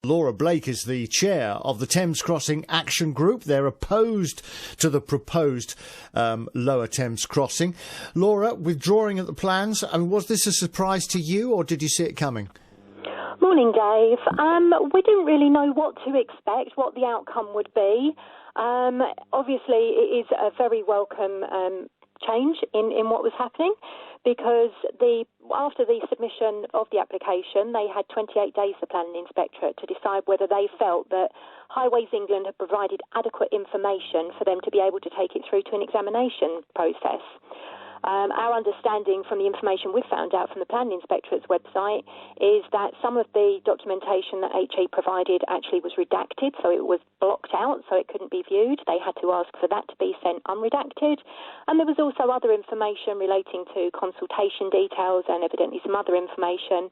Laura Blake is the chair of the Thames Crossing Action Group. They're opposed to the proposed Lower Thames Crossing. Laura, withdrawing at the plans, was this a surprise to you or did you see it coming? Morning, Dave. We didn't really know what to expect, what the outcome would be. Obviously, it is a very welcome change in what was happening, because after the submission of the application, they had 28 days, the Planning Inspectorate, to decide whether they felt that Highways England had provided adequate information for them to be able to take it through to an examination process. Our understanding from the information we've found out from the Planning Inspectorate's website is that some of the documentation that HE provided actually was redacted, so it was blocked out, so it couldn't be viewed. They had to ask for that to be sent unredacted. And there was also other information relating to consultation details and evidently some other information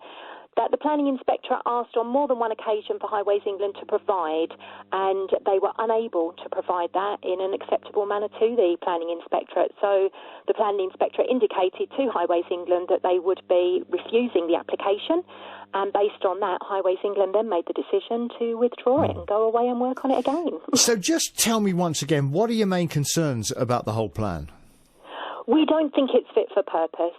that the Planning Inspectorate asked on more than one occasion for Highways England to provide, and they were unable to provide that in an acceptable manner to the Planning Inspectorate. So the Planning Inspectorate indicated to Highways England that they would be refusing the application, and based on that, Highways England then made the decision to withdraw it and go away and work on it again. So just tell me once again, what are your main concerns about the whole plan? We don't think it's fit for purpose.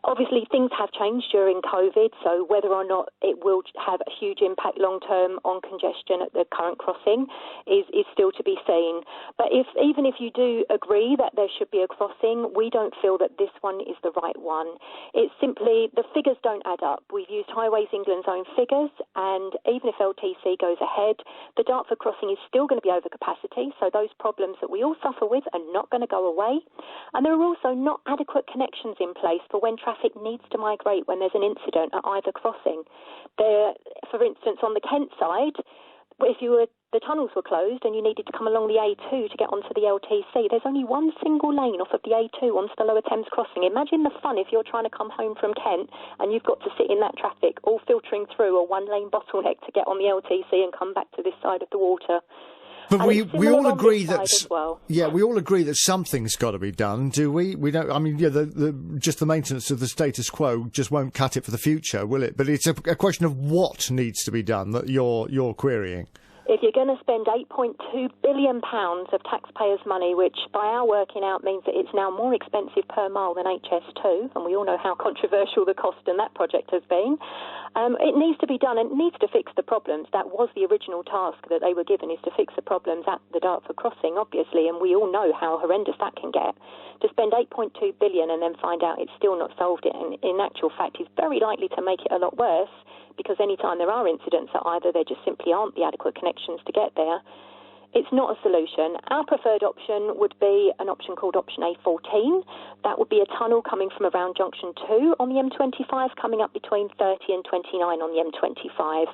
Obviously things have changed during COVID, so whether or not it will have a huge impact long-term on congestion at the current crossing is still to be seen. But even if you do agree that there should be a crossing, we don't feel that this one is the right one. It's simply, the figures don't add up. We've used Highways England's own figures, and even if LTC goes ahead, the Dartford crossing is still going to be over capacity, so those problems that we all suffer with are not going to go away. And there are also not adequate connections in place for when traffic needs to migrate when there's an incident at either crossing. For instance, on the Kent side, if the tunnels were closed and you needed to come along the A2 to get onto the LTC, there's only one single lane off of the A2 onto the Lower Thames Crossing. Imagine the fun if you're trying to come home from Kent and you've got to sit in that traffic, all filtering through a one-lane bottleneck to get on the LTC and come back to this side of the water. But we all agree that we all agree that something's got to be done, do we? We don't. Just the maintenance of the status quo just won't cut it for the future, will it? But it's a question of what needs to be done that you're querying. If you're going to spend £8.2 billion of taxpayers' money, which by our working out means that it's now more expensive per mile than HS2, and we all know how controversial the cost in that project has been, it needs to be done, and it needs to fix the problems. That was the original task that they were given, is to fix the problems at the Dartford crossing, obviously, and we all know how horrendous that can get. To spend £8.2 billion and then find out it's still not solved it, and in actual fact is very likely to make it a lot worse, because any time there are incidents at either, there just simply aren't the adequate connections to get there. It's not a solution. Our preferred option would be an option called option A14. That would be a tunnel coming from around junction 2 on the M25, coming up between 30 and 29 on the M25.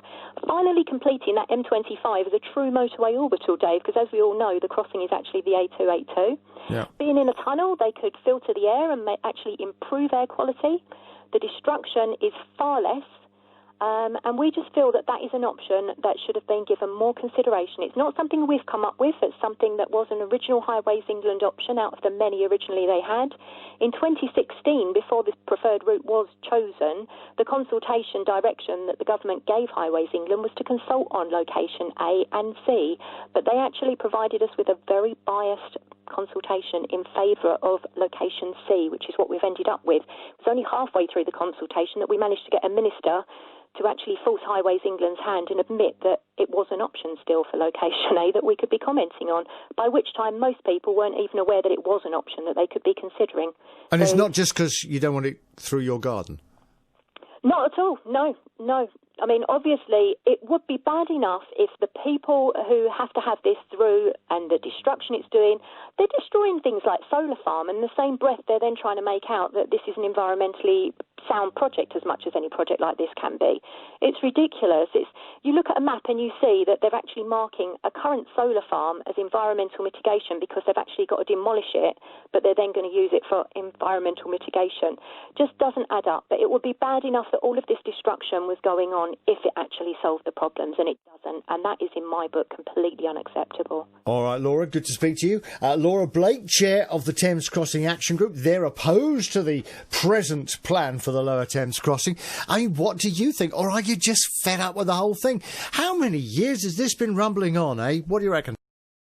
Finally completing that M25 as a true motorway orbital, Dave, because as we all know, the crossing is actually the A282. Yeah. Being in a tunnel, they could filter the air and actually improve air quality. The destruction is far less. And we just feel that is an option that should have been given more consideration. It's not something we've come up with. It's something that was an original Highways England option out of the many originally they had. In 2016, before this preferred route was chosen, the consultation direction that the government gave Highways England was to consult on location A and C. But they actually provided us with a very biased consultation in favour of location C, which is what we've ended up with. It was only halfway through the consultation that we managed to get a minister to actually force Highways England's hand and admit that it was an option still for location A that we could be commenting on, by which time most people weren't even aware that it was an option that they could be considering. And it's not just because you don't want it through your garden? Not at all, no. Obviously, it would be bad enough if the people who have to have this through and the destruction it's doing, they're destroying things like solar farm, and in the same breath they're then trying to make out that this is an environmentally sound project as much as any project like this can be. It's ridiculous. You look at a map and you see that they're actually marking a current solar farm as environmental mitigation because they've actually got to demolish it, but they're then going to use it for environmental mitigation. Just doesn't add up. But it would be bad enough that all of this destruction was going on on if it actually solved the problems, and it doesn't. And that is, in my book, completely unacceptable. All right, Laura, good to speak to you. Laura Blake, Chair of the Thames Crossing Action Group. They're opposed to the present plan for the Lower Thames Crossing. I mean, what do you think? Or are you just fed up with the whole thing? How many years has this been rumbling on, eh? What do you reckon?